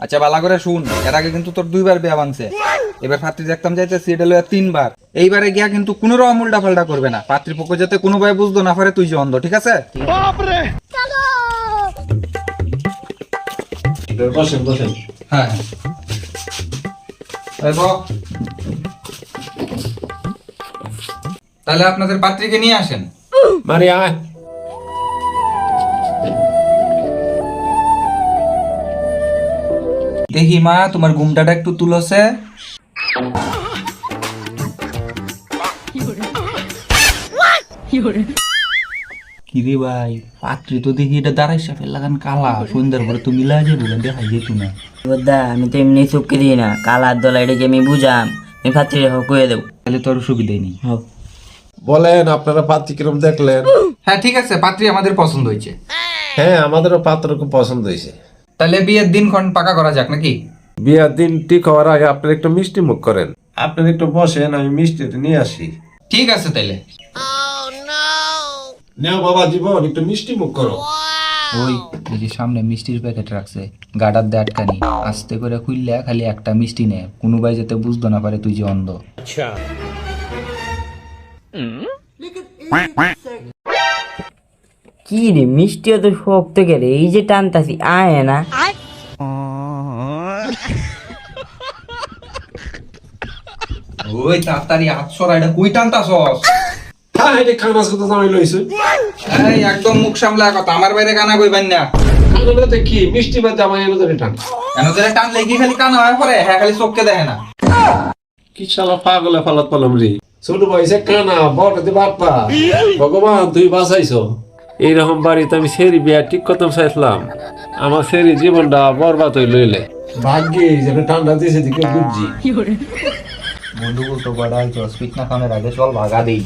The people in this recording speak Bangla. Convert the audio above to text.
আচ্ছা বালা করে শুন, এর আগে কিন্তু তোর 2বার বিয়া বানছে। এবার পাত্রী দেখতাম যাইতেছি, এটা লইয়া 3বার। এইবারে গিয়া কিন্তু কোনো রকম উল্টা পাল্টা করবে না। পাত্রীপক্ষ যাতে কোনো ভাই বুঝতো না পারে তুই যে অন্ধ, ঠিক আছে? বসেন বসেন। হ্যাঁ তাহলে আপনাদের পাত্রীকে নিয়ে আসেন। মারি আয়। দেখি মা, তোমার ঘুমটাটা একটু তুলছে। কিরে ভাই, পাত্রী তো দেখি এটা দাঁড়াই সাফের লাগান কালা, সন্ধ্যার পরে তুমি লাগে বলে দেখাই যেত না। দা আমি তো এমনি চুপকে দিই না, কালার দলা এটাকে আমি বুঝাম, আমি পাত্রী কয়ে দেবো। তাহলে তোর সুবিধাই নেই। বলেন আপনারা পাত্রী কিরম দেখলেন? হ্যাঁ ঠিক আছে, পাত্রী আমাদের পছন্দ হয়েছে। হ্যাঁ, আমাদেরও পাত্র খুব পছন্দ হয়েছে। তাহলে বিয়ের দিনক্ষণ পাকা করা যাক নাকি? বিয়ার দিন ঠিক হওয়ার আগে আপনার একটু মিষ্টি মুখ করেন। আপনার একটু বসেন, আমি মিষ্টিটা নিয়ে আসি। ঠিক আছে তাইলে। নেও বাবা জীবন, একটু মিষ্টি মুখ করো। ওই এই যে সামনে মিষ্টির প্যাকেট রাখছে, গাডার দিয়ে আটকানি, আস্তে করে খুললে খালি একটা মিষ্টি নে, কোনো ভাই যাতে বুঝতে না পারে তুই যে অন্ধ। কি রে মিষ্টি অত শক্ত গেলে এই যে টানতাছি আয় না। ওই তাড়াতাড়ি হাত সরা, এটা কই টানতাছস? হ্যাঁ, এটা খানাস কথা জামাই লইছে। এই একদম মুখ সামলা কথা, আমার বাইরে কানা কইবেন না। খানাতে কি মিষ্টি বা জামাই এনে ধরে টান। কেন ধরে টানলে কি খালি কানা হয়ে পড়ে? হ্যাঁ খালি চোখকে দেখে না। কি শালা পাগলে ফালাত পালাম রে। ছোট বয়সে কানা, বড়তে বাপ্পা। ভগবান তুই বাঁচাইছো। এইরকম বাড়িতে আমি সেরি বিয়া ঠিক করতাম চাইছিলাম, আমার সেরি জীবনটা বরবাদ হয়ে লইলে। ভাগ্যে যেন ঠান্ডা দিয়েছে দিকে বুঝছি। বন্ধু বলতো বড় হইতো, স্পিক না খানের আগে চল ভাগা দেই।